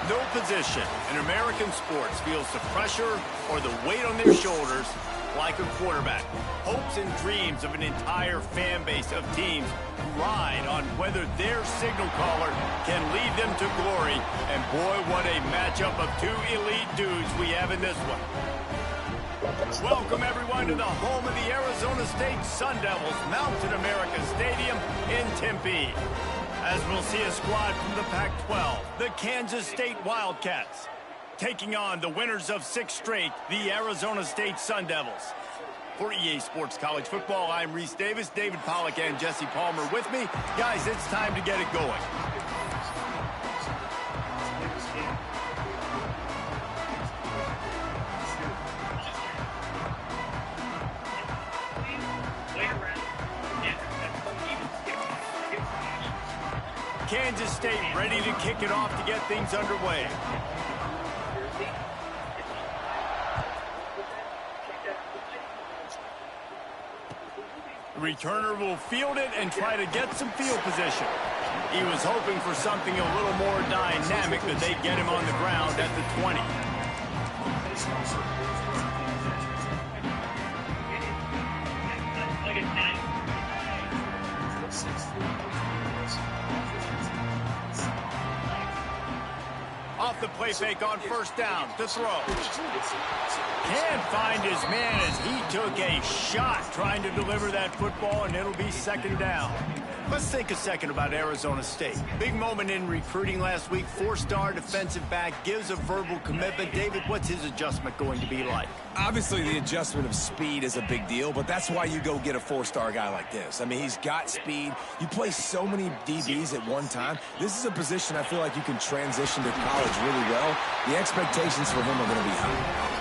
No position in American sports feels the pressure or the weight on their shoulders like a quarterback. Hopes and dreams of an entire fan base of teams ride on whether their signal caller can lead them to glory. And boy, what a matchup of two elite dudes we have in this one. Welcome, everyone, to the home of the Arizona State Sun Devils, Mountain America Stadium in Tempe. As we'll see a squad from the Pac-12, the Kansas State Wildcats, taking on the winners of 6 straight, the Arizona State Sun Devils. For EA Sports College Football, I'm Reese Davis, David Pollack, and Jesse Palmer with me. Guys, it's time to get it going. Kansas State ready to kick it off to get things underway. The returner will field it and try to get some field position. He was hoping for something a little more dynamic, but they get him on the ground at the 20. Off the play fake on first down to throw. Can't find his man as he took a shot trying to deliver that football, and it'll be second down. Let's think a second about Arizona State. Big moment in recruiting last week. 4-star defensive back gives a verbal commitment. David, what's his adjustment going to be like? Obviously, the adjustment of speed is a big deal, but that's why you go get a 4-star guy like this. I mean, he's got speed. You play so many DBs at one time. This is a position I feel like you can transition to college really well. The expectations for him are going to be high.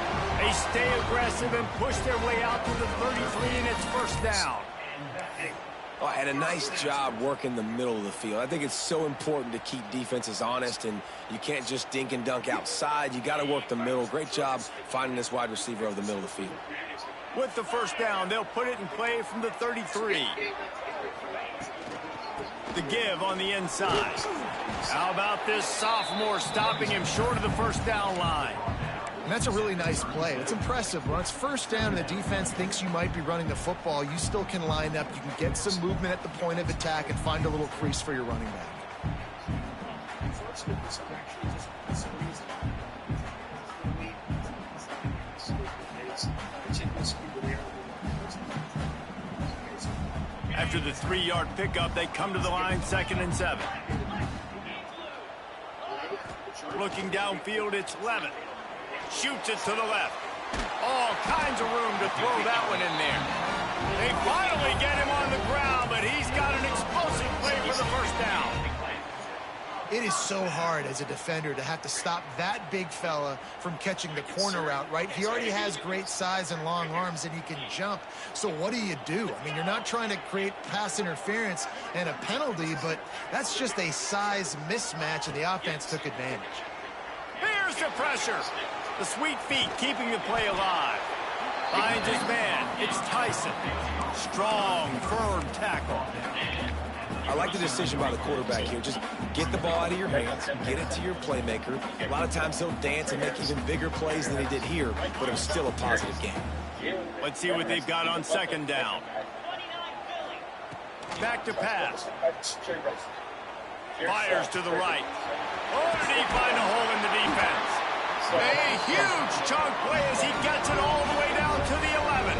They stay aggressive and push their way out to the 33, and it's first down. Oh, and a nice job working the middle of the field. I think it's so important to keep defenses honest, and you can't just dink and dunk outside. You got to work the middle. Great job finding this wide receiver over the middle of the field. With the first down, they'll put it in play from the 33. The give on the inside. How about this sophomore stopping him short of the first down line? And that's a really nice play. It's impressive. When it's first down and the defense thinks you might be running the football, you still can line up. You can get some movement at the point of attack and find a little crease for your running back. After the 3-yard pickup, they come to the line, 2nd and 7. Looking downfield, it's Levin. Shoots it to the left. All kinds of room to throw that one in there. They finally get him on the ground, but he's got an explosive play for the first down. It is so hard as a defender to have to stop that big fella from catching the corner route, right? He already has great size and long arms, and he can jump. So what do? I mean, you're not trying to create pass interference and a penalty, but that's just a size mismatch, and the offense took advantage. Here's the pressure. The sweet feet keeping the play alive. Finds his man. It's Tyson. Strong, firm tackle. I like the decision by the quarterback here. Just get the ball out of your hands, get it to your playmaker. A lot of times he'll dance and make even bigger plays than he did here, but it was still a positive game. Let's see what they've got on second down. Back to pass. Fires to the right. Oh, did he find a hole in the defense? A huge chunk play as he gets it all the way down to the 11.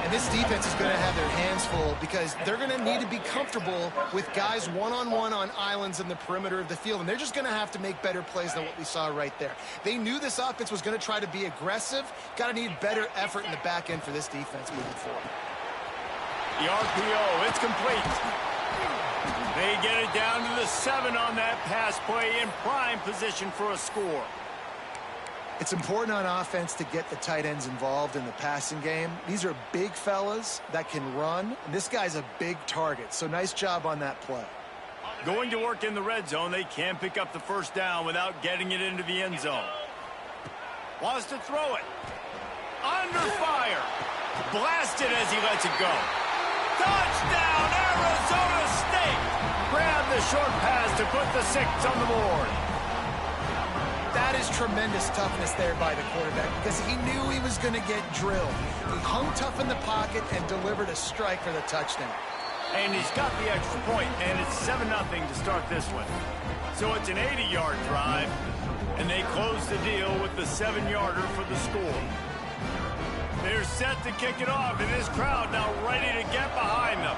And this defense is going to have their hands full because they're going to need to be comfortable with guys one-on-one on islands in the perimeter of the field. And they're just going to have to make better plays than what we saw right there. They knew this offense was going to try to be aggressive. Got to need better effort in the back end for this defense moving forward. The RPO, it's complete. They get it down to the 7 on that pass play in prime position for a score. It's important on offense to get the tight ends involved in the passing game. These are big fellas that can run. And this guy's a big target, so nice job on that play. Going to work in the red zone. They can't pick up the first down without getting it into the end zone. Wants to throw it. Under fire. Blasted as he lets it go. Touchdown, Arizona State! Grab the short pass to put the 6 on the board. is tremendous toughness there by the quarterback because he knew he was going to get drilled. He hung tough in the pocket and delivered a strike for the touchdown. And he's got the extra point, and it's 7-0 to start this one. So it's an 80-yard drive, and they close the deal with the 7-yarder for the score. They're set to kick it off, and this crowd now ready to get behind them.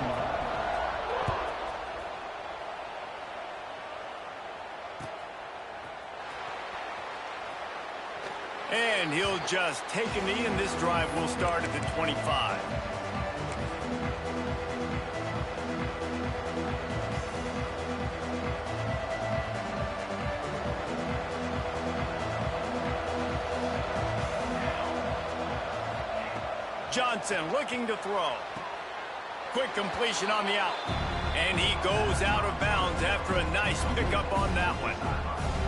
And he'll just take a knee, and this drive will start at the 25. Johnson looking to throw. Quick completion on the out. And he goes out of bounds after a nice pickup on that one.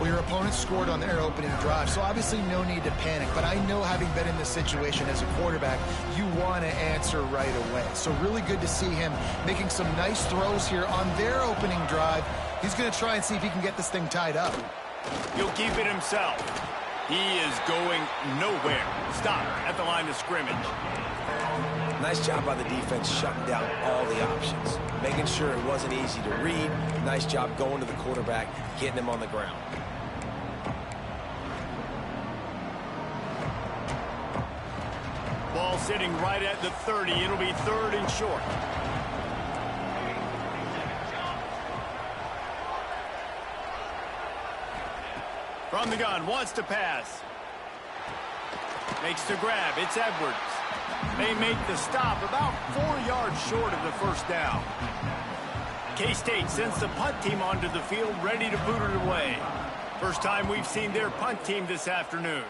Well, your opponent scored on their opening drive, so obviously no need to panic. But I know, having been in this situation as a quarterback, you want to answer right away. So really good to see him making some nice throws here on their opening drive. He's going to try and see if he can get this thing tied up. He'll keep it himself. He is going nowhere. Stop at the line of scrimmage. Nice job by the defense shutting down all the options, making sure it wasn't easy to read. Nice job going to the quarterback, getting him on the ground. Ball sitting right at the 30. It'll be 3rd and short. From the gun, wants to pass. Makes the grab. It's Edwards. They make the stop about 4 yards short of the first down. K-State sends the punt team onto the field, ready to boot it away. First time we've seen their punt team this afternoon.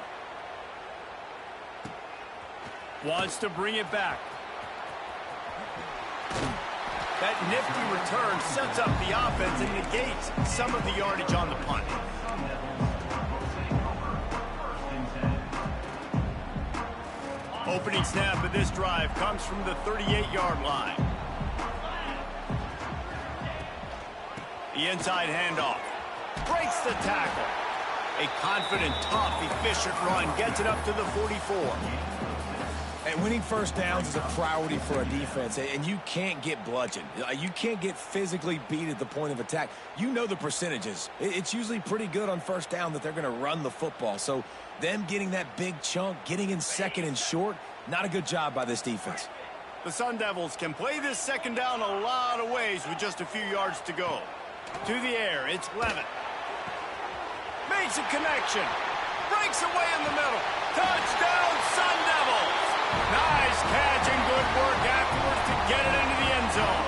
Wants to bring it back. That nifty return sets up the offense and negates some of the yardage on the punt. Opening snap of this drive comes from the 38-yard line. The inside handoff. Breaks the tackle. A confident, tough, efficient run gets it up to the 44. And winning first downs is a priority for a defense, and you can't get bludgeoned. You can't get physically beat at the point of attack. You know the percentages. It's usually pretty good on first down that they're going to run the football. So them getting that big chunk, getting in 2nd and short, not a good job by this defense. The Sun Devils can play this 2nd down a lot of ways with just a few yards to go. To the air, it's Levitt. Makes a connection. Breaks away in the middle. Touchdown, Sun Devils! Nice catch and good work afterwards to get it into the end zone.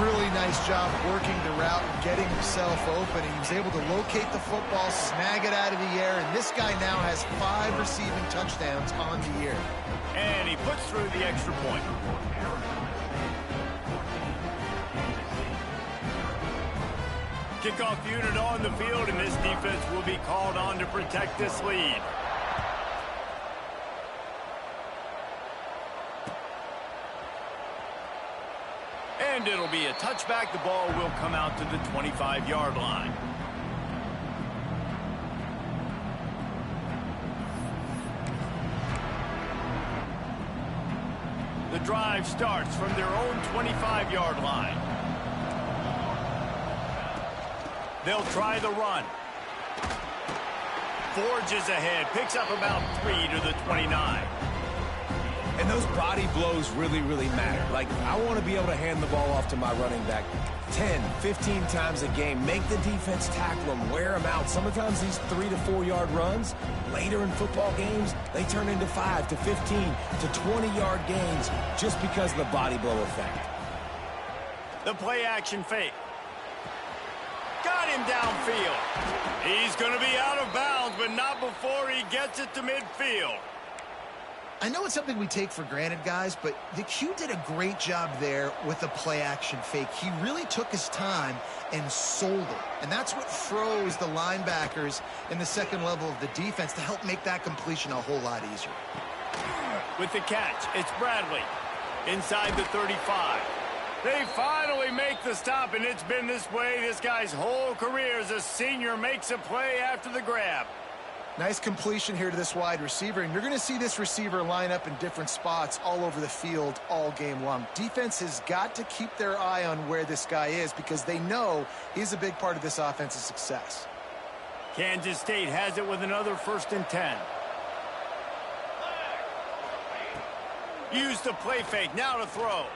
Really nice job working the route and getting himself open. He was able to locate the football, snag it out of the air, and this guy now has 5 receiving touchdowns on the year. And he puts through the extra point. Kickoff unit on the field, and this defense will be called on to protect this lead. And it'll be a touchback. The ball will come out to the 25-yard line. The drive starts from their own 25-yard line. They'll try the run. Forges ahead, picks up about 3 to the 29. And those body blows really, really matter. Like, I want to be able to hand the ball off to my running back 10, 15 times a game. Make the defense tackle them, wear them out. Sometimes these 3 to 4 yard runs, later in football games, they turn into 5 to 15 to 20-yard gains just because of the body blow effect. The play action fake. Got him downfield. He's going to be out of bounds, but not before he gets it to midfield. I know it's something we take for granted, guys, but the Q did a great job there with the play-action fake. He really took his time and sold it. And that's what froze the linebackers in the 2nd level of the defense to help make that completion a whole lot easier. With the catch, it's Bradley. Inside the 35. They finally make the stop, and it's been this way this guy's whole career as a senior. Makes a play after the grab. Nice completion here to this wide receiver, and you're going to see this receiver line up in different spots all over the field all game long. Defense has got to keep their eye on where this guy is because they know he's a big part of this offense's success. Kansas State has it with another 1st and 10. Use the play fake, now to throw.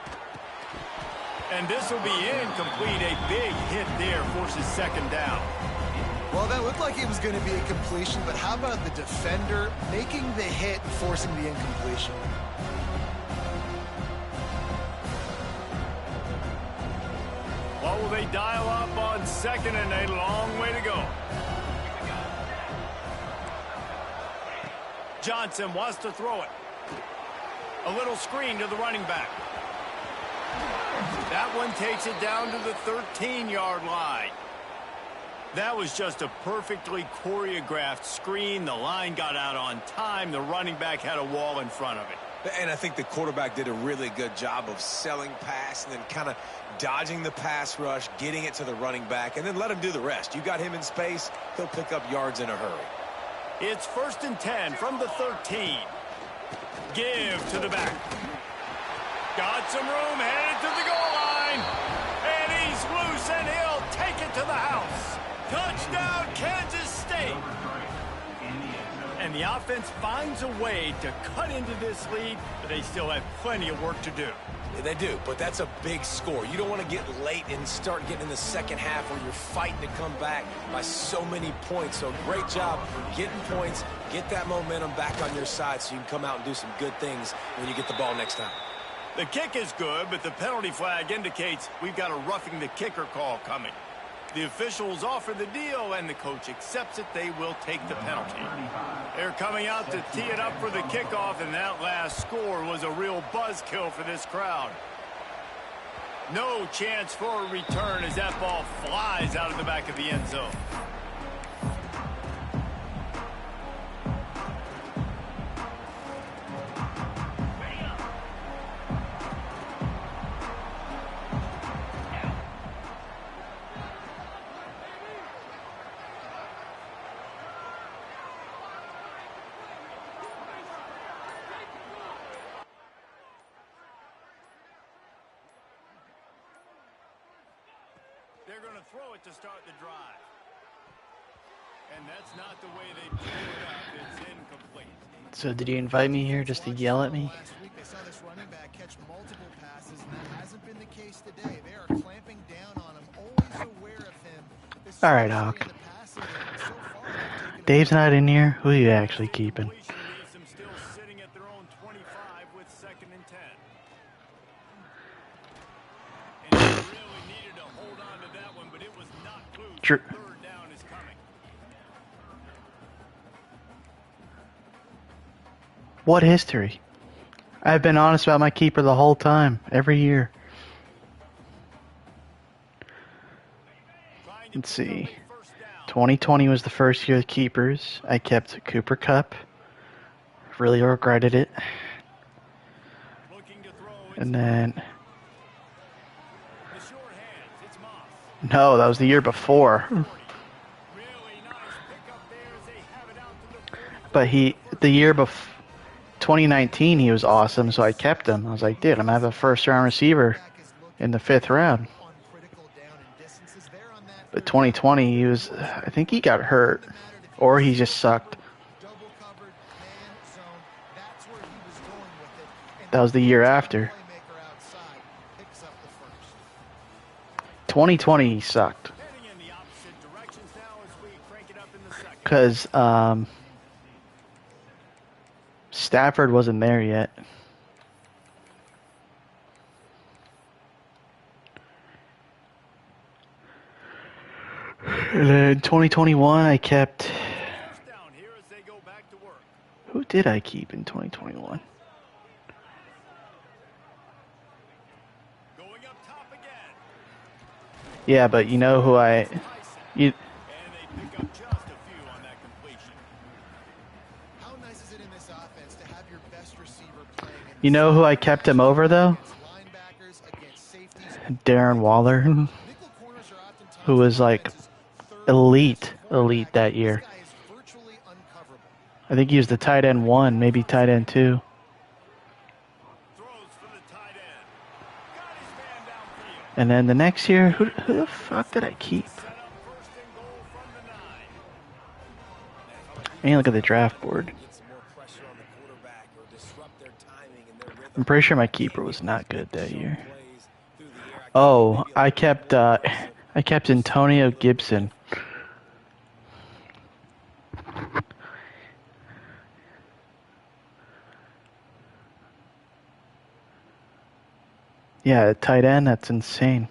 And this will be incomplete. A big hit there forces 2nd down. Well, that looked like it was going to be a completion, but how about the defender making the hit and forcing the incompletion? What will they dial up on 2nd and a long way to go? Johnson wants to throw it. A little screen to the running back. That one takes it down to the 13-yard line. That was just a perfectly choreographed screen. The line got out on time. The running back had a wall in front of it. And I think the quarterback did a really good job of selling pass and then kind of dodging the pass rush, getting it to the running back, and then let him do the rest. You got him in space, he'll pick up yards in a hurry. It's 1st and 10 from the 13. Give to the back. Got some room, headed to the goal line. And he's loose, and he'll take it to the house. Touchdown, Kansas State. And the offense finds a way to cut into this lead, but they still have plenty of work to do. They do, but that's a big score. You don't want to get late and start getting in the second half where you're fighting to come back by so many points. So great job getting points, get that momentum back on your side so you can come out and do some good things when you get the ball next time. The kick is good, but the penalty flag indicates we've got a roughing the kicker call coming. The officials offer the deal, and the coach accepts it. They will take the penalty. They're coming out to tee it up for the kickoff, and that last score was a real buzzkill for this crowd. No chance for a return as that ball flies out of the back of the end zone. They're going to throw it to start the drive. And that's not the way they blew it up. It's incomplete. So did you invite me here just to yell at me? Last week they saw this running back catch multiple passes, and that hasn't been the case today. They are clamping down on him, always aware of him. All right, Hawk. Dave's not in here. Who are you actually keeping? Still sitting at their own 25 with 2nd and 10. And they really needed to hold on to that one, but it was not loose. Sure. 3rd down is coming. What history? I've been honest about my keeper the whole time, every year. Let's see. 2020 was the first year of keepers. I kept Cooper Kupp. Really regretted it. And then... No, that was the year before. But the year before, 2019, he was awesome, so I kept him. I was like, dude, I'm going to have a first-round receiver in the 5th round. But 2020, he was, I think he got hurt, or he just sucked. That was the year after. 2020, he sucked. Because Stafford wasn't there yet. And then 2021, I kept... Who did I keep in 2021? Yeah, but you know who I... You know who I kept him over, though? Darren Waller, who was like elite that year. I think he was the tight end 1, maybe tight end 2. And then the next year, who the fuck did I keep? I mean, look at the draft board. I'm pretty sure my keeper was not good that year. Oh, I kept Antonio Gibson. Yeah, tight end, that's insane.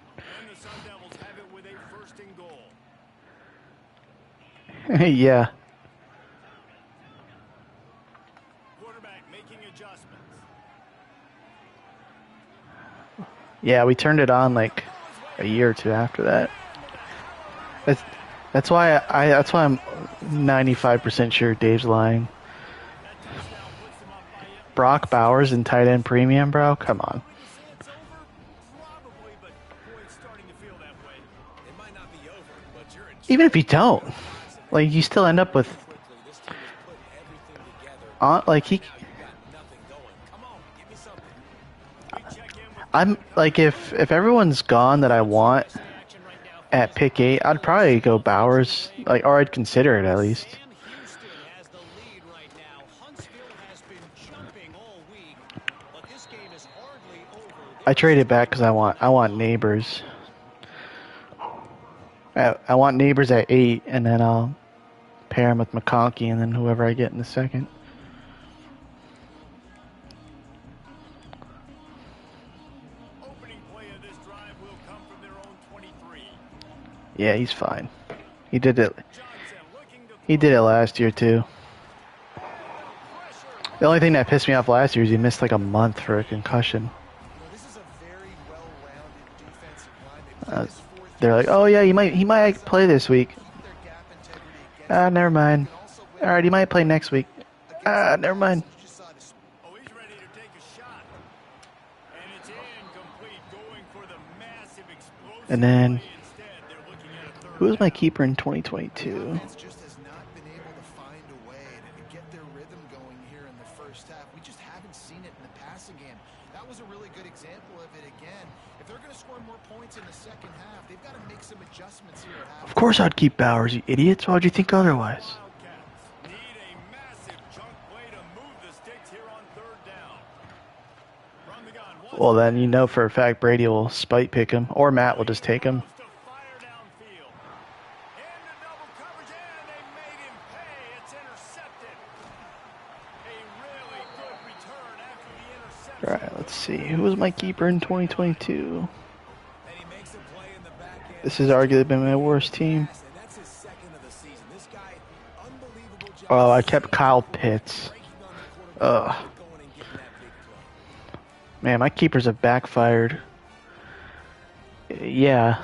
Yeah. Yeah, we turned it on like a year or two after that. That's why I'm 95% sure Dave's lying. Brock Bowers in tight end premium, bro? Come on. Even if you don't, like, you still end up with like I'm like, if everyone's gone that I want at pick 8, I'd probably go Bowers, like, or I'd consider it at least. I traded back because I want Neighbors. I want Neighbors at 8, and then I'll pair him with McConkey, and then whoever I get in the second. Yeah, he's fine. He did it. He did it last year too. The only thing that pissed me off last year is he missed like a month for a concussion. They're like, oh yeah, he might play this week. Never mind. All right, he might play next week. Never mind. And then, who was my keeper in 2022? Of course I'd keep Bowers, you idiots. Why'd you think otherwise? Well, then you know for a fact Brady will spite pick him, or Matt will just take him. Alright, let's see. Who was my keeper in 2022? This has arguably been my worst team. Oh, I kept Kyle Pitts. Ugh. Man, my keepers have backfired. Yeah.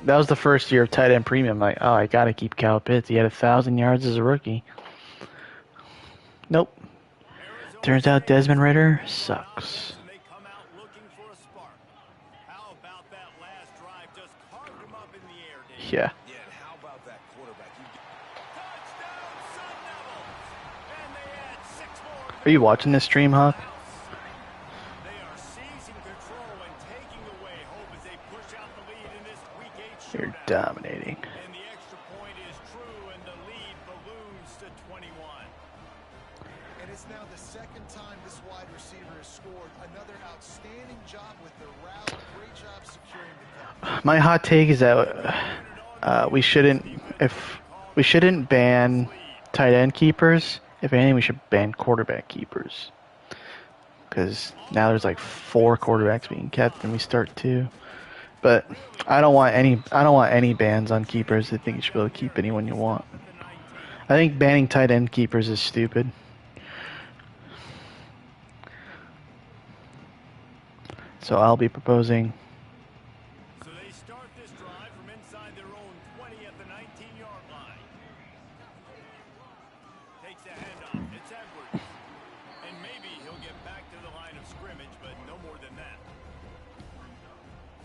That was the first year of tight end premium. Like, oh, I gotta keep Kyle Pitts. He had 1,000 yards as a rookie. Nope. Turns out Desmond Ridder sucks. Yeah. Are you watching this stream, Hawk? You're dominating. And the extra point is true, and the lead balloons to 21. And it's now the second time this wide receiver has scored. Another outstanding job with the route. Great job securing the cup. My hot take is that we shouldn't ban tight end keepers. If anything, we should ban quarterback keepers. Because now there's like 4 quarterbacks being kept, and we start 2. But I don't want any bans on keepers. I think you should be able to keep anyone you want. I think banning tight end keepers is stupid. So I'll be proposing. So they start this drive from inside their own 20 at the 19-yard line. Takes a handoff. It's Edwards. And maybe he'll get back to the line of scrimmage, but no more than that.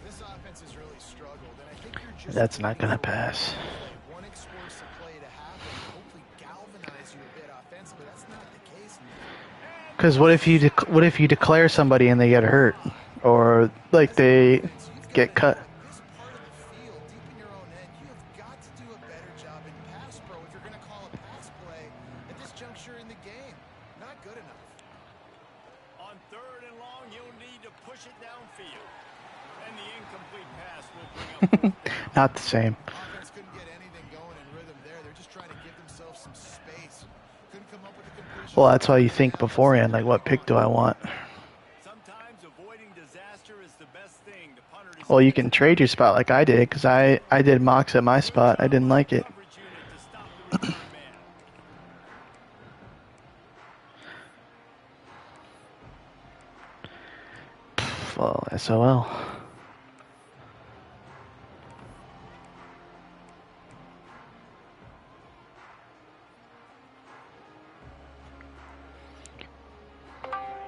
This defense has really struggled, and I think you're just That's not gonna pass. one explosive play to happen, hopefully galvanize you a bit offensively. That's not the case. Because what if you declare somebody and they get hurt, or like they get cut? This part of the field, deep in your own end, you have got to do a better job in pass pro if you're going to call a pass play at this juncture in the game. Not good enough. On 3rd and long, you'll need to push it downfield. And the incomplete pass will bring up 4th down. Not the same. Offense couldn't get anything going in rhythm there. They're just trying to give themselves some space. Couldn't come up with a completion. Well, that's why you think beforehand, like, what pick do I want? Sometimes avoiding disaster is the best thing. The punter is Well, you can trade your spot like I did, because I did mocks at my spot. I didn't like it. coverage unit to stop the return man. Well, SOL.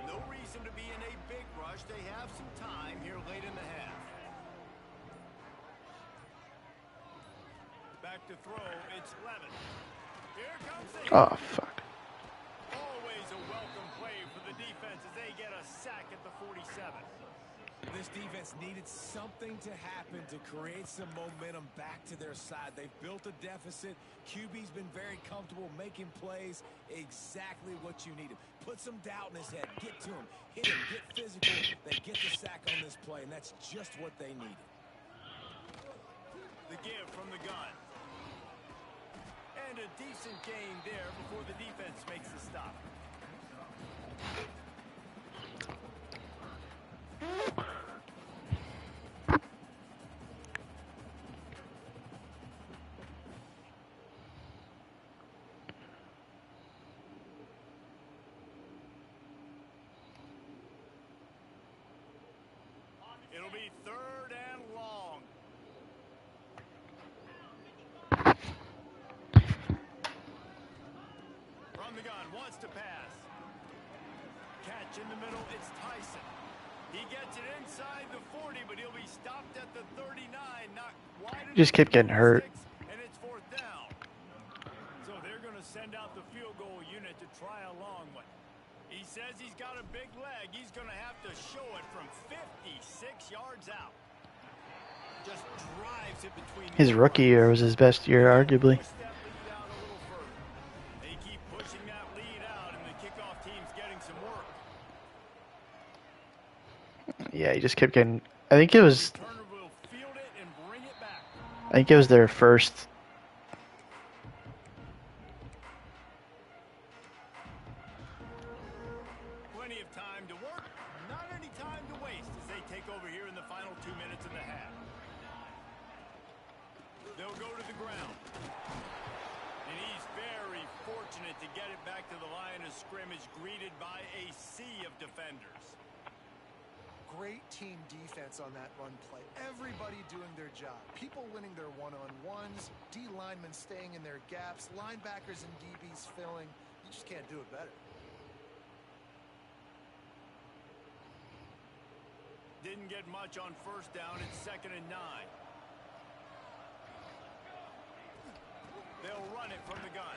No reason to be in a big rush. They have some time here late in the half. Back to throw. It's Levin. Here comes the hit. Oh, fuck. Always a welcome play for the defense as they get a sack at the 47. This defense needed something to happen to create some momentum back to their side. They've built a deficit. QB's been very comfortable making plays. Exactly what you needed. Put some doubt in his head. Get to him. Hit him. Get physical. They get the sack on this play, and that's just what they needed. The give from the gun. And a decent gain there before the defense makes the stop. It'll be 3rd and long. From the gun, wants to pass. Catch in the middle, it's Tyson. He gets it inside the 40, but he'll be stopped at the 39. Not wide enough. Just kept getting hurt. And it's 4th down. So they're going to send out the field goal unit to try a long one. He says he's got a big leg. He's going to have to show it from 56 yards out. Just drives it between. His rookie year was his best year, arguably. Push that lead out a little further. They keep pushing that lead out, and the kickoff team's getting some work. Yeah, he just kept getting. I think it was. Turner will field it and bring it back. I think it was their first. Plenty of time to work, not any time to waste as they take over here in the final 2 minutes of the half. They'll go to the ground. And he's very fortunate to get it back to the line of scrimmage, greeted by a sea of defenders. Great team defense on that run play. Everybody doing their job. People winning their one-on-ones, D linemen staying in their gaps, linebackers and DBs filling. You just can't do it better. Didn't get much on 1st down. It's 2nd and 9. They'll run it from the gun.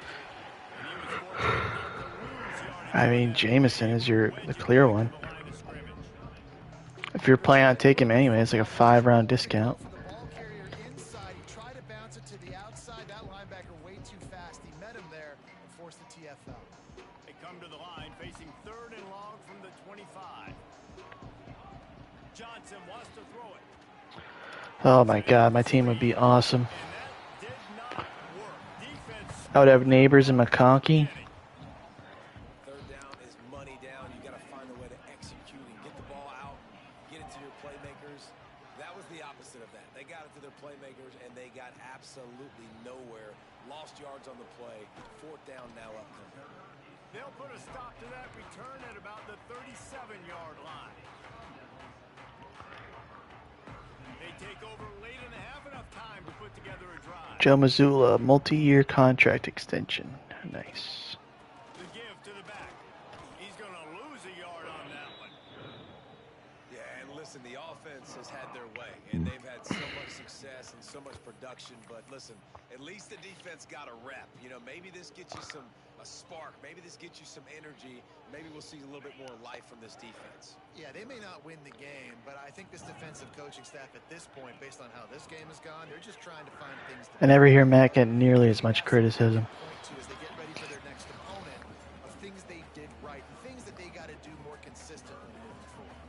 And he was fortunate not to lose yardage. I mean, Jameson is the clear one. If you're planning on taking him anyway, it's like a 5-round discount. The ball carrier inside. He tried to bounce it to the outside. That linebacker way too fast. He met him there and forced the TFL. They come to the line facing 3rd and long from the 25. Johnson wants to throw it. Oh my god, my team would be awesome. And that did not work. Defense. I would have Neighbors and McConkey. 3rd down is money down. You got to find a way to execute and get the ball out, get it to your playmakers. That was the opposite of that. They got it to their playmakers, and they got absolutely nowhere. Lost yards on the play. 4th down now up. They'll put a stop to that return at about the 37-yard line. They take over late in the half, enough time to put together a drive. Joe Mazzulla, multi-year contract extension. Nice. The give to the back. He's going to lose a yard on that one. Yeah, and listen, the offense has had their way, and they've had had so much success and so much production, but listen, at least the defense got a rep. You know, maybe this gets you a spark. Maybe this gets you some energy. Maybe we'll see a little bit more life from this defense. Yeah, they may not win the game, but I think this defensive coaching staff at this point, based on how this game has gone, they're just trying to find things to I never hear Matt get nearly as much criticism. point to as they get ready for their next opponent of things they did right and things that they got to do more consistently moving forward.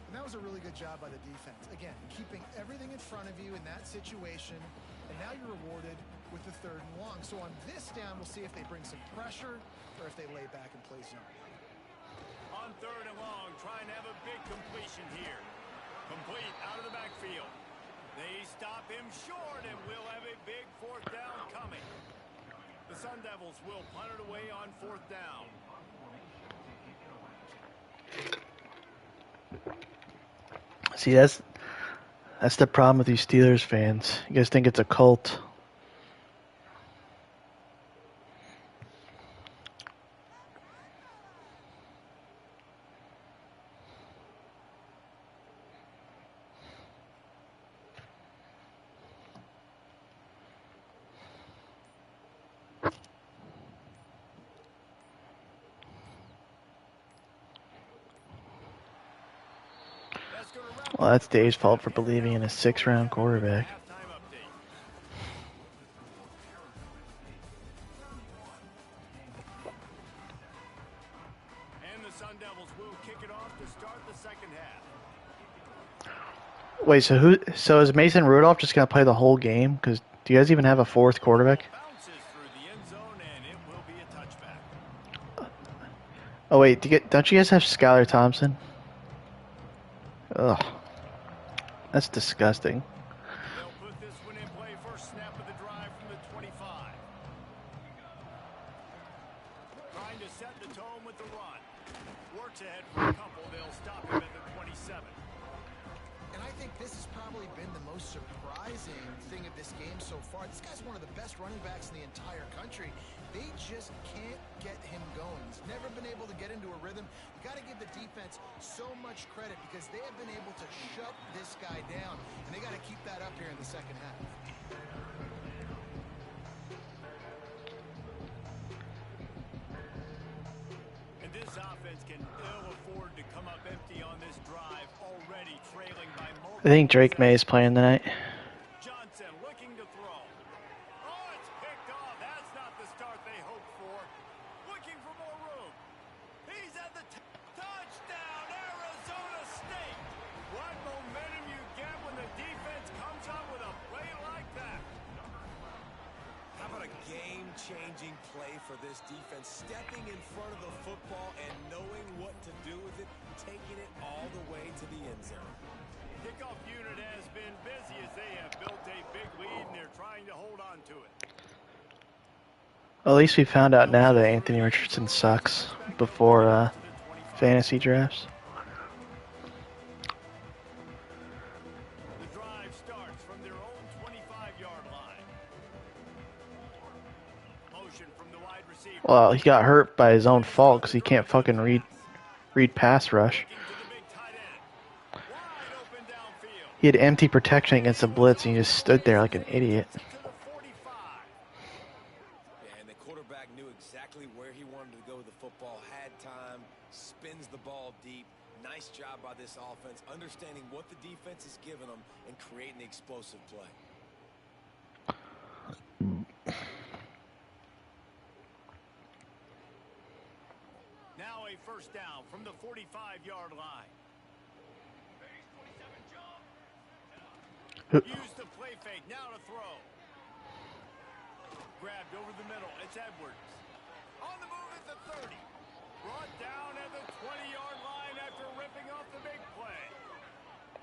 And that was a really good job by the defense. Again, keeping everything in front of you in that situation, and now you're rewarded with the 3rd and long. So on this down, we'll see if they bring some pressure or if they lay back and play zone. On 3rd and long, trying to have a big completion here. Complete out of the backfield. They stop him short, and we'll have a big 4th down coming. The Sun Devils will punt it away on 4th down. See, that's the problem with these Steelers fans. You guys think it's a cult. Well, that's Dave's fault for believing in a 6th-round quarterback. Halftime update. And the Sun Devils will kick it off to start the 2nd half. Wait, so is Mason Rudolph just gonna play the whole game? Because do you guys even have a 4th quarterback? Bounces through the end zone, and it will be a touchback. Oh wait, don't you guys have Skylar Thompson? Ugh, that's disgusting. They'll put this one in play. First snap of the drive from the 25. Trying to set the tone with the run. Works ahead for a couple. They'll stop him at the 27. And I think this has probably been the most surprising thing of this game so far. This guy's one of the best running backs in the entire country. They just can't get him going. He's never been able to get into a rhythm. You got to give the defense so much credit because they have been able to shut this guy down, and they got to keep that up here in the 2nd half. And this offense can ill afford to come up empty on this drive, already trailing by multiple. I think Drake May is playing tonight. Johnson looking to throw. Oh, it's picked off. That's not the start they hoped for. Looking for more room. He's at the touchdown, Arizona State. What momentum you get when the defense comes up with a play like that. How about a game-changing play for this defense? Stepping in front of the football and knowing what to do with it, taking it all the way to the end zone. Kickoff unit has been busy as they have built a big lead, and they're trying to hold on to it. Well, at least we found out now that Anthony Richardson sucks before fantasy drafts. The drive starts from their own 25-yard line. Motion from the wide receiver. Well, he got hurt by his own fault because he can't fucking read pass rush. To the big tight end. Wide open downfield. He had empty protection against the blitz, and he just stood there like an idiot. To the 45. Yeah, and the quarterback knew exactly where he wanted to go with the football, had time, spins the ball deep. Nice job by this offense, understanding what the defense is giving them and creating the explosive play. Now a first down from the 45-yard line. Use the play fake. Now to throw. Grabbed over the middle. It's Edwards. On the move at the 30. Brought down at the 20-yard line after ripping off the big play.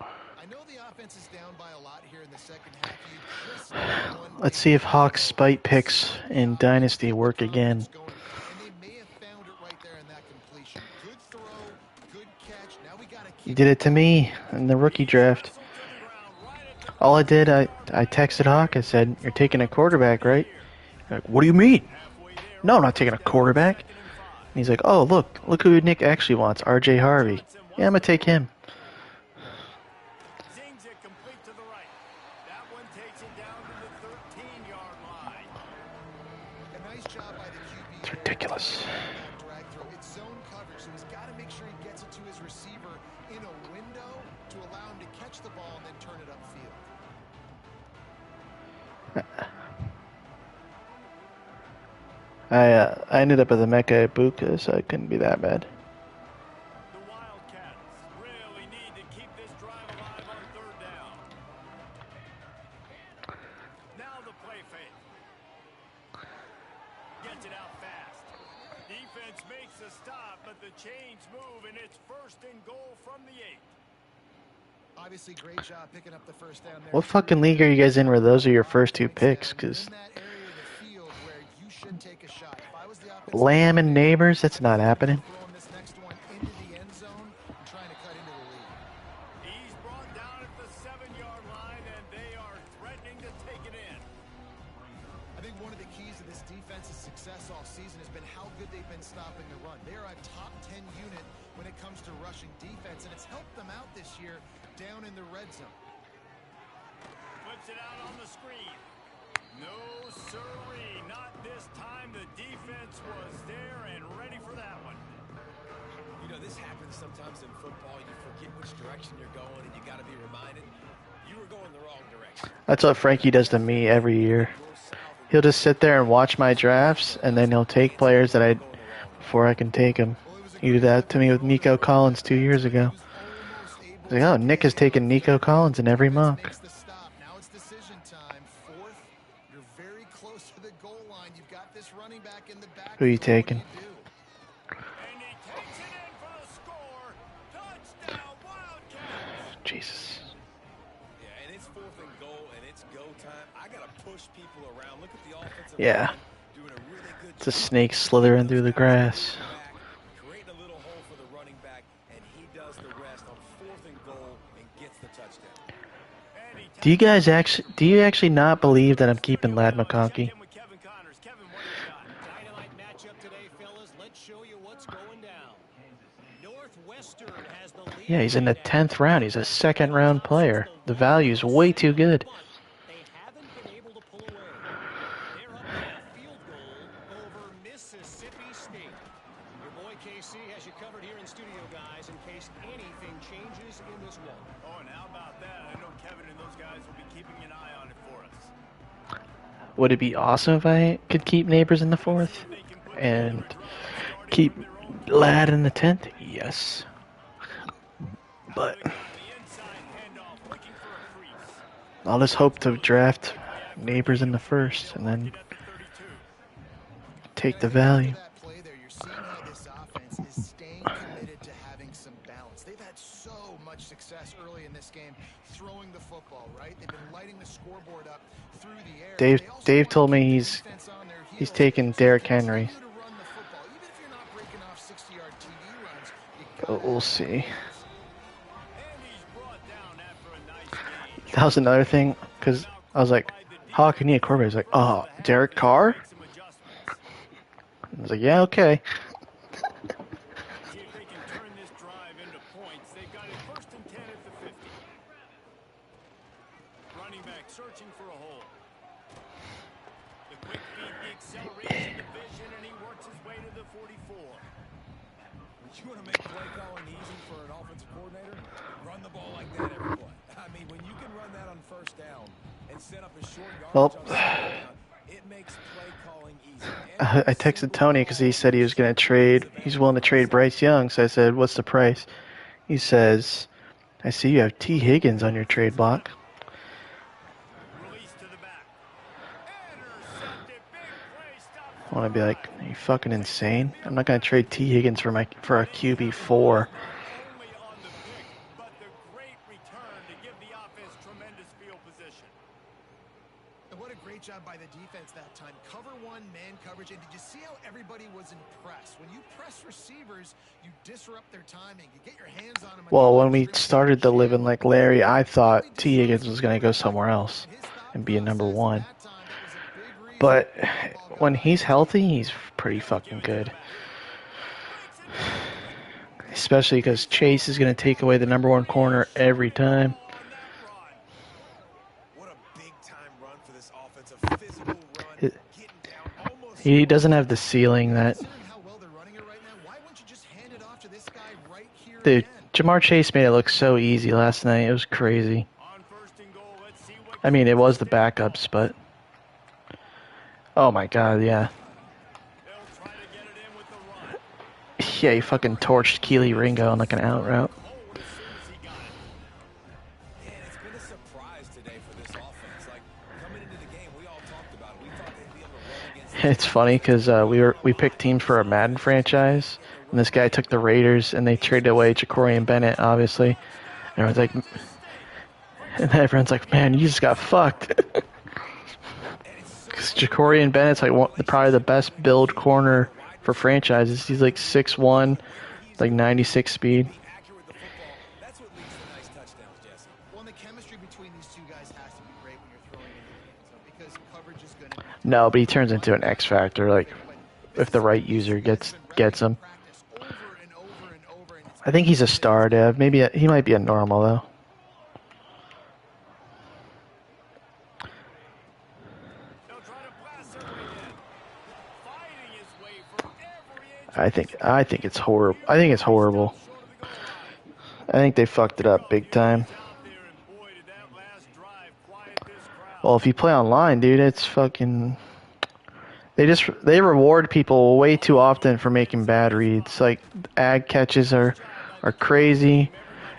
I know the offense is down by a lot here in the 2nd half. You just want Let's see if Hawks spite picks in Dynasty work again. going, and they may have found it right there in that completion. Good throw, good catch. Now we got to He keep did it to me in the rookie draft. All I did, I texted Hawk. I said, "You're taking a quarterback, right?" Like, what do you mean? No, I'm not taking a quarterback. And he's like, "Oh, look who Nick actually wants, R.J. Harvey. Yeah, I'm gonna take him." Zings it complete to the right. one takes it down to the 13-yard line. A nice job by the QB. It's ridiculous. Drag throw. It's zone coverage, so he's got to make sure he gets it to his receiver in a window to allow him to catch the ball and then turn it upfield. I ended up with a Mecca Ibuka, so it couldn't be that bad. The Wildcats really need to keep this drive alive on third down. Now the play fake. Gets it out fast. Defense makes a stop, but the chains move, and it's first and goal from the 8. Obviously, great job picking up the first down there. What fucking league are you guys in where those are your first 2 picks? Because In that area of the field where you should take a shot. If I was the offensive Lamb and Neighbors, that's not happening. throwing this next one into the end zone and trying to cut into the lead. He's brought down at the 7-yard line, and they are threatening to take it in. I think one of the keys to this defense's success all season has been how good they've been stopping the run. They're a top 10 unit when it comes to rushing defense, and it's helped them out this year down in the red zone. Flips it out on the screen. No sirree, not this time. The defense was there and ready for that one. You know, this happens sometimes in football. You forget which direction you're going, and you got to be reminded you were going the wrong direction. That's what Frankie does to me every year. He'll just sit there and watch my drafts, and then he'll take players that before I can take them. He did that to me with Nico Collins 2 years ago. He's like, oh, Nick has taken Nico Collins in every mock. Makes the stop. Now it's decision time. 4th, you're very close to the goal line. You've got this running back in the back. Who you taking? And he takes it in for the score. Touchdown, Wildcats. Jesus. Yeah, and it's 4th and goal, and it's go time. I got to push people around. Look at the offensive Yeah. line doing a really good It's a job. snake slithering through the grass. Creating a little hole for the running back, and he does the rest on 4th and goal and gets the touchdown. Do you actually not believe that I'm keeping Lad McConkey? With Kevin Connors. Kevin, what do you got? Dynamite matchup today, fellas. Let's show you what's going down. Northwestern has the lead. Yeah, he's in the 10th round. He's a second-round player. The value's way too good. They haven't been able to pull away. They're up by a field goal over Mississippi State. Your boy KC has you covered here in studio, guys, in case anything changes in this one. Oh, and how about that? I know Kevin and those guys will be keeping an eye on it for us. Would it be awesome if I could keep Neighbors in the 4th and keep Lad in the 10th? Yes. But The inside handoff, looking for a crease. I'll just hope to draft Neighbors in the 1st and then At the 32. take the value. That play there, you're seeing how this offense is staying committed to having some balance. They've had so much success early in this game throwing the football, right? They've been lighting the scoreboard up through the air. Dave They also Dave want told to me keep he's defense on their he's heels. taking Derrick Henry. Continue to run the football. Even if you're not breaking off 60-yard TD runs, you But we'll see. And he's brought down after a nice game. That was another thing because I was like, Hawk, you need a quarterback. He's like, oh, Derek Carr? Some adjustments. I was like, yeah, okay. See if they can turn this drive into points. They've got it 1st and 10 at the 50. Running back searching for a hole. The quick feed, the acceleration, the vision, and he works his way to the 44. You want to make play calling easy for an offensive coordinator? Run the ball like that, everyone. I mean, when you can run that on 1st down and set up a short yardage Well, on 2nd down, it makes play calling easy. I texted Tony because he said he was going to trade. He's willing to trade Bryce Young. So I said, what's the price? He says, I see you have T. Higgins on your trade block. Release to the back. Intercepted. Big play. Stop. I want to be like, are you fucking insane? I'm not going to trade T. Higgins for a QB4. Only on the pick, but the great return to give the offense tremendous field position. And what a great job by the defense that time. Cover one, man coverage. And did you see how everybody was impressed? When you press receivers, you disrupt their timing. You get your hands on them. Well, when we started the Living Like Larry, I thought T. Higgins was going to go somewhere else and be a number 1. But when he's healthy, he's pretty fucking good. Especially because Chase is going to take away the number 1 corner every time. What a big for this offense, a physical run, It- getting down almost. He doesn't have the ceiling that. Considering how well they're running it right now, why wouldn't you just hand it off to this guy right here Dude, again? Jamar Chase made it look so easy last night. It was crazy. On first and goal, let's see what I mean, it was the backups, but. Oh my god, yeah. they'll try to get it in with the run. Yeah, he fucking torched Keely Ringo on like an out route. Hold as soon as he got it. Man, it's been a surprise today for this offense. Like, coming into the game, we all talked about it. We thought they'd be able to run against It's funny because we picked teams for a Madden franchise, and this guy took the Raiders, and they traded away Jacorian Bennett, obviously. And everyone's like, and then everyone's like, man, you just got fucked. Because Jacorian Bennett's like probably the best build corner for franchises. He's like 6'1", like 96 speed. accurate with the football. That's what leads to nice touchdowns, Jesse. Well, and the chemistry between these two guys has to be great when you're throwing into the end zone because coverage is going to be No, but he turns into an X factor. Like if the right user gets him. practice over and over and over. And it's I think he's a star, Dev. Maybe he might be a normal though. They'll try to blast their way in. Fighting his way for every inch. I think it's horrible. I think it's horrible. Short of the goal line. I think they fucked it up big time. Out there, and boy, did that last drive quiet this crowd. Well, if you play online, dude, it's fucking. They reward people way too often for making bad reads. Like ag catches are crazy,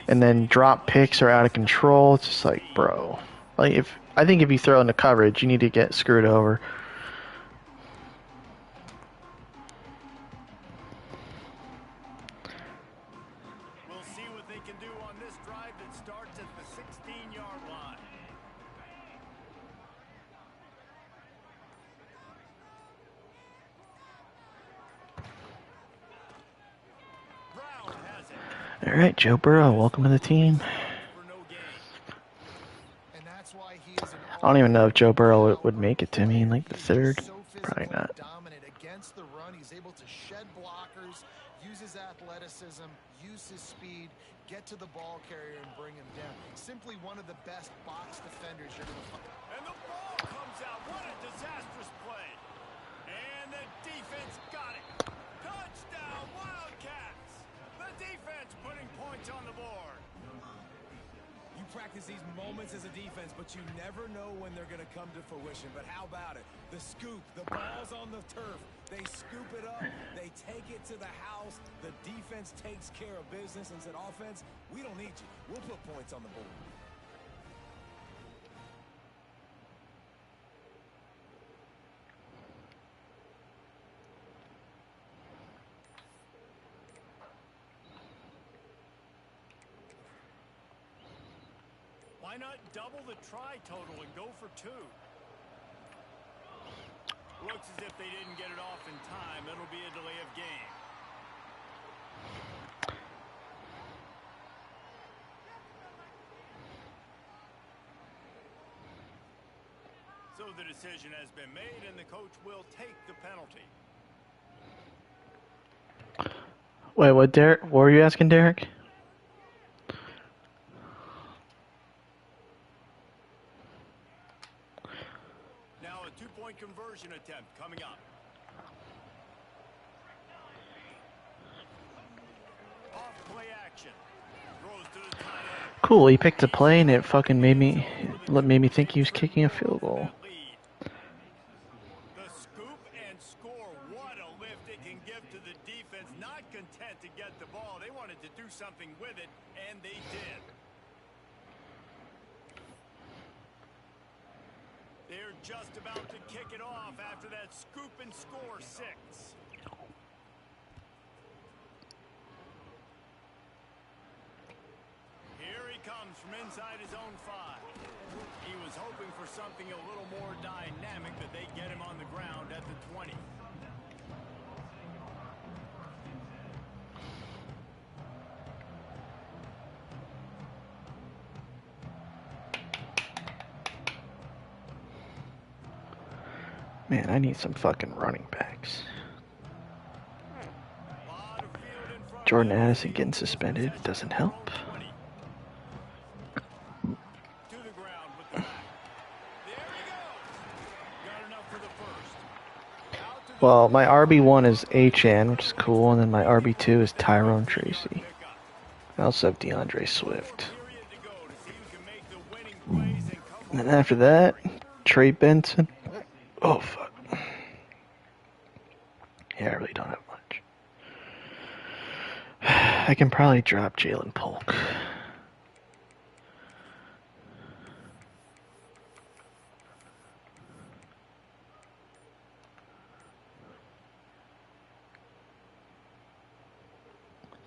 and then drop picks are out of control. It's just like, bro, like I think if you throw into coverage, you need to get screwed over. We'll see what they can do on this drive that starts at the 16-yard line. Brown has it All right, Joe Burrow, welcome to the team. for no gain. and that's why he is an I don't even know if Joe Burrow would make it to me in like the third. so Probably physical not. and dominant against the run. He's able to shed blockers, use his athleticism, use his speed, get to the ball carrier and bring him down. Simply one of the best box defenders you're going to find. And the ball comes out. What a disastrous play. And the defense got it. Touchdown, Wildcats. The defense putting points on the board. You practice these moments as a defense, but you never know when they're going to come to fruition. But how about it? The scoop, the ball's on the turf. They scoop it up. They take it to the house. The defense takes care of business and said, offense, we don't need you. We'll put points on the board. Why not double the try total and go for two? Looks as if they didn't get it off in time. It'll be a delay of game. So the decision has been made, and the coach will take the penalty. Wait, what, Derek? What were you asking, Derek? Now a two-point conversion attempt coming up. Off play action. Throws to the tight end. Cool, he picked a play and it fucking made me think he was kicking a field goal. Lead. The scoop and score. What a lift it can give to the defense. Not content to get the ball. They wanted to do something with it, and they did. They're just about to kick it off after that scoop and score 6. Here he comes from inside his own 5. He was hoping for something a little more dynamic, that they get him on the ground at the 20. Man, I need some fucking running backs. Lot of field in front. Jordan Addison getting suspended doesn't help. 20. To the ground with the back. There he goes. Well, my RB1 is Achane, which is cool, and then my RB2 is Tyrone Tracy. I also have DeAndre Swift. And then after that, Trey Benson. Oh, fuck. Yeah, I really don't have much. I can probably drop Jalen Polk.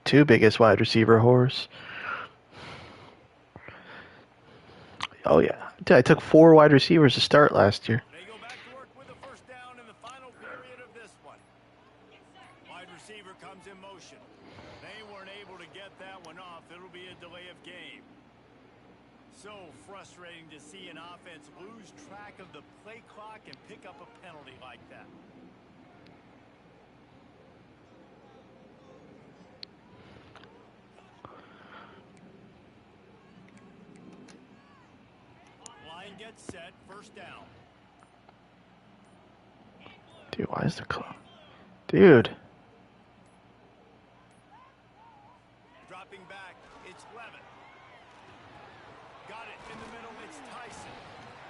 Two biggest wide receiver whores. Oh, yeah. Dude, I took 4 wide receivers to start last year. They go back to work with a first down in the final period of this one. Wide receiver comes in motion. They weren't able to get that one off. It'll be a delay of game. So frustrating to see an offense lose track of the play clock and pick up a penalty like that. Line gets set, first down. Dude, why is the clock? Dude. Dropping back, it's Levitt. Got it in the middle, it's Tyson.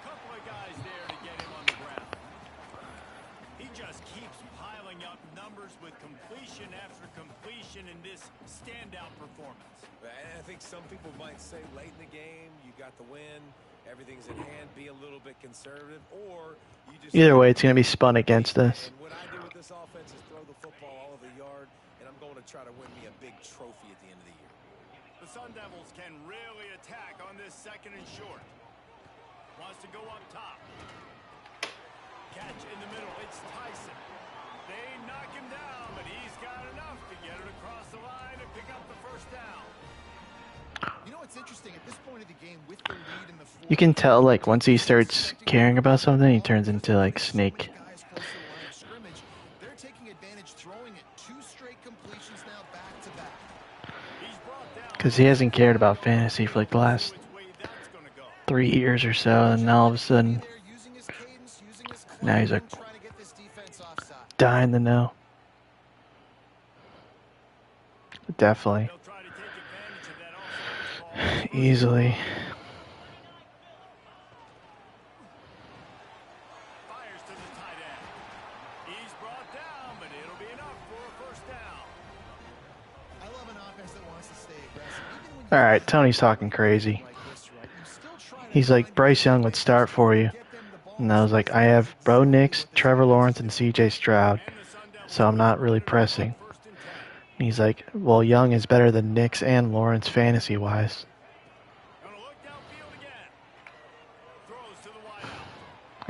Couple of guys there to get him on the ground. He just keeps piling up numbers with completion after completion in this standout performance. And I think some people might say late in the game, you got the win, everything's in hand, be a little bit conservative, or you just... Either way, it's going to be spun against us. And what I do with this offense is throw the football all over the yard, and I'm going to try to win me a big trophy at the end of the year. The Sun Devils can really attack on this second and short. Wants to go up top. Catch in the middle, it's Tyson. They knock him down, but he's got enough to get it across the line and pick up the first down. You know what's interesting? At this point of the game, with the lead in the fourth, You can tell, like, once he starts caring about something, he turns into, like, Snake. guys close to the line of scrimmage, they're taking advantage, throwing it 2 straight completions now back to back. He's brought down. Because he hasn't cared about fantasy for, like, the last Which way that's going to go. 3 years or so, and now all of a sudden, They're using his cadence, using his now he's like trying to get this defense offside. dying to know. Definitely. They'll try to take advantage of that offside ball. Easily. Fires to the tight end. He's brought down, but it'll be enough for a first down. I love an offense that wants to stay aggressive. Even when you Alright, Tony's talking crazy. like this, right? You still try to He's like, Bryce Young would start for you. get them the ball. And I was like, I have Bo Nix, Trevor Lawrence, and CJ Stroud. So I'm not really pressing. And he's like, well, Young is better than Nix and Lawrence fantasy-wise. Gonna look downfield again. Throws to the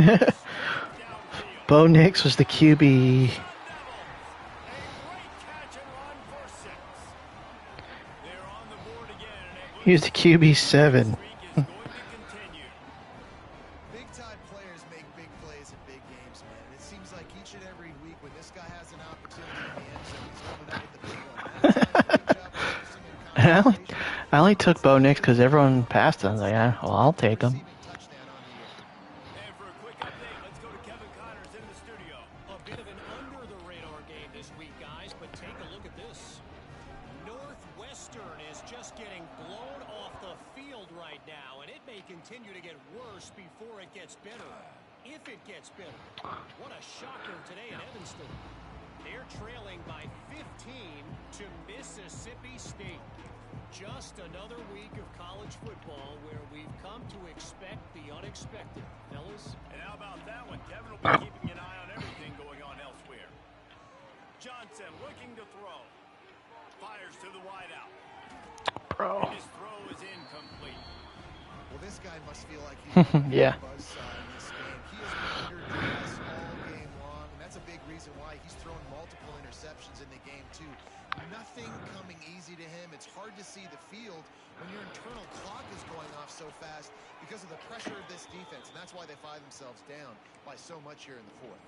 wideout. Downfield. Bo Nix was the QB. A great catch and run for 6. They're on the board again, and it He was the QB7. streak is going to continue. Big-time players make big plays in big games, man. It seems like each and every week when this guy has an opportunity in the end zone, he's coming up with the big one. That's a great job focusing in I only, concentration. I only took Bo Nix because everyone passed him. I was like, yeah, well, I'll take him. Receiving touchdown on the year. And for a quick update, let's go to Kevin Connors in the studio. A bit of an under-the-radar game this week, guys, but take a look at this. Northwestern is just getting blown off the field right now, and it may continue to get worse before it gets better. If it gets better. What a shocker today in Evanston. They're trailing by 15 to Mississippi State. Just another week of college football where we've come to expect the unexpected. Fellas, And how about that one? Kevin will be keeping an eye on everything going on elsewhere. Johnson looking to throw. Fires to the wideout. Bro. His throw is incomplete. Well, this guy must feel like he's Yeah. buzzsaw in this game. He has been under duress all game long, and that's a big reason why he's thrown multiple interceptions in the game, too. Nothing coming easy to him. It's hard to see the field when your internal clock is going off so fast because of the pressure of this defense, and that's why they find themselves down by so much here in the fourth.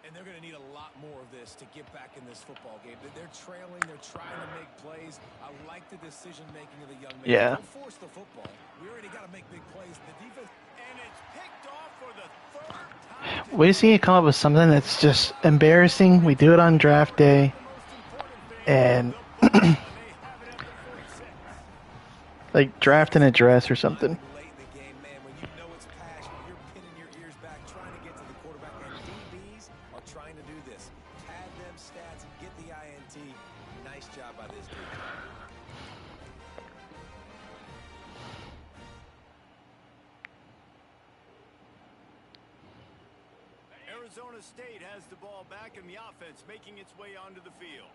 And they're going to need a lot more of this to get back in this football game. They're trailing. They're trying to make plays. I like the decision-making of the young man. Yeah. Don't force the football. We already got to make big plays. The defense... And it's picked off for the third time We just need to come up with something that's just embarrassing. We do it on draft day, and like draft an address or something. Late in the game, man, when you know it's passion, you're pinning your ears back, trying to get to the quarterback, and DBs are trying to do this. Pad them stats and get the INT. Nice job by this dude. Arizona State has the ball back in the offense, making its way onto the field.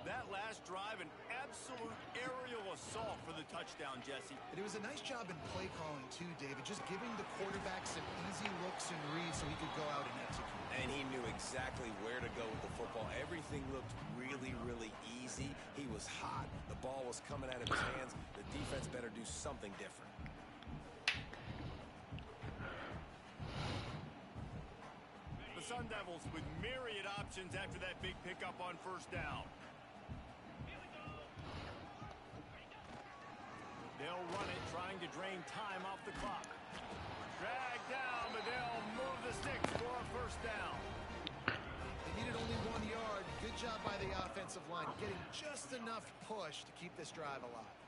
That last drive, an absolute aerial assault for the touchdown, Jesse. But it was a nice job in play calling too, David, just giving the quarterback some easy looks and reads so he could go out and execute. And he knew exactly where to go with the football. Everything looked really, really easy. He was hot. The ball was coming out of his hands. The defense better do something different. The Sun Devils with myriad options after that big pickup on first down. They'll run it, trying to drain time off the clock. Drag down, but they'll move the sticks for a first down. They needed only 1 yard. Good job by the offensive line, getting just enough push to keep this drive alive.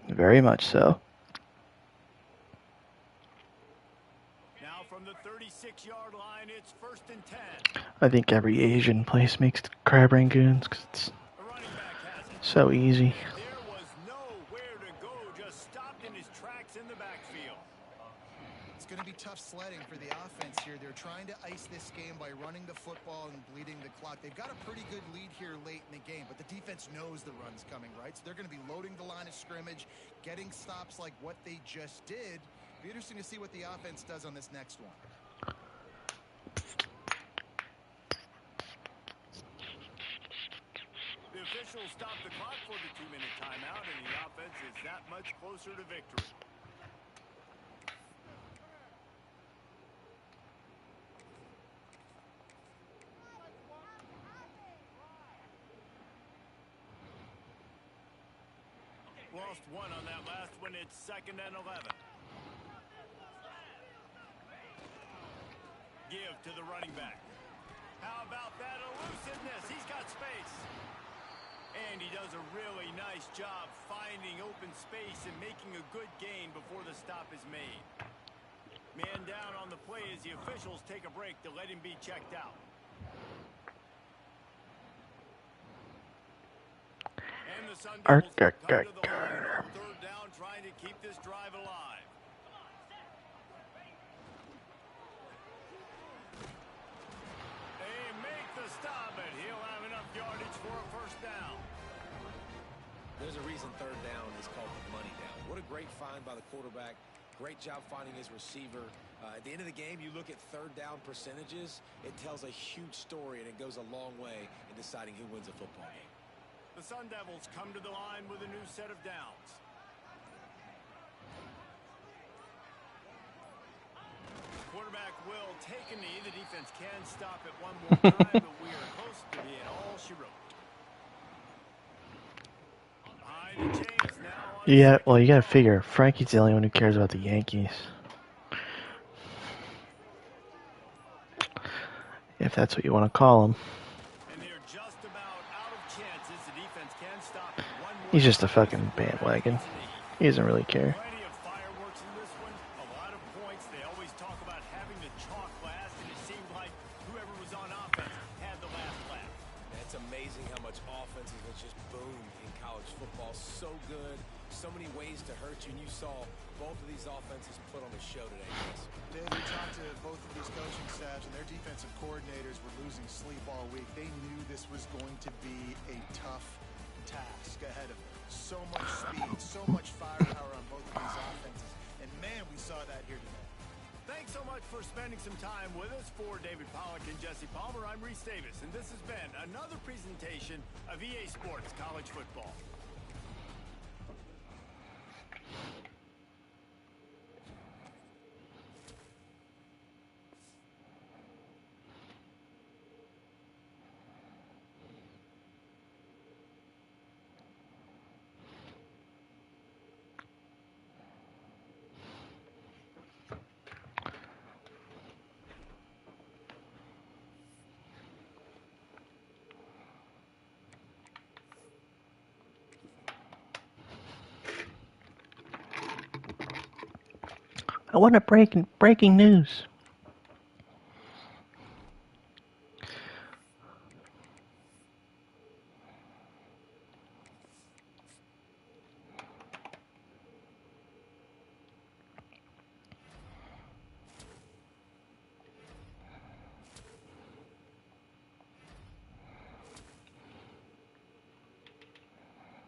Very much so. Now from the 36-yard line, it's 1st and 10. I think every Asian place makes crab rangoons because it's The running back has it. so easy. There was nowhere to go, just stopped in his tracks in the backfield. It's going to be tough sledding for the offense here. They're trying to ice this game by running the football and bleeding the clock. They've got a pretty good lead here late in the game, but the defense knows the run's coming, right? So they're going to be loading the line of scrimmage, getting stops like what they just did. Be interesting to see what the offense does on this next one. The officials stopped the clock for the 2-minute timeout, and the offense is that much closer to victory. Lost one on that last one. It's 2nd and 11. Give to the running back. How about that elusiveness? He's got space. And he does a really nice job finding open space and making a good gain before the stop is made. Man down on the play as the officials take a break to let him be checked out. And the Sun Devils come to the line on 3rd down, trying to keep this drive alive. They make the stop, and he'll have enough yardage for a first down. There's a reason 3rd down is called the money down. What a great find by the quarterback. Great job finding his receiver. At the end of the game, you look at 3rd down percentages. It tells a huge story, and it goes a long way in deciding who wins a football game. The Sun Devils come to the line with a new set of downs. Quarterback will take a knee. The defense can stop it one more time, but we are close to being all she wrote. Behind the chains now. Yeah, well, you gotta figure Frankie's the only one who cares about the Yankees. If that's what you want to call him. And they're just about out of chances. The defense can stop it one more. He's just a fucking bandwagon. He doesn't really care. Plenty of fireworks in this one. A lot of points. They always talk about having the chalk last, and it seemed like whoever was on offense had the last laugh. It's amazing how much offense has just boomed in college football. So good. So many ways to hurt you. And you saw both of these offenses put on a show today. Dave, we talked to both of these coaching staffs, and their defensive coordinators were losing sleep all week. They knew this was going to be a tough task ahead of them. So much speed, so much firepower on both of these offenses. And, man, we saw that here today. Thanks so much for spending some time with us. For David Pollack and Jesse Palmer, I'm Reese Davis, and this has been another presentation of EA Sports College Football. I want a breaking news.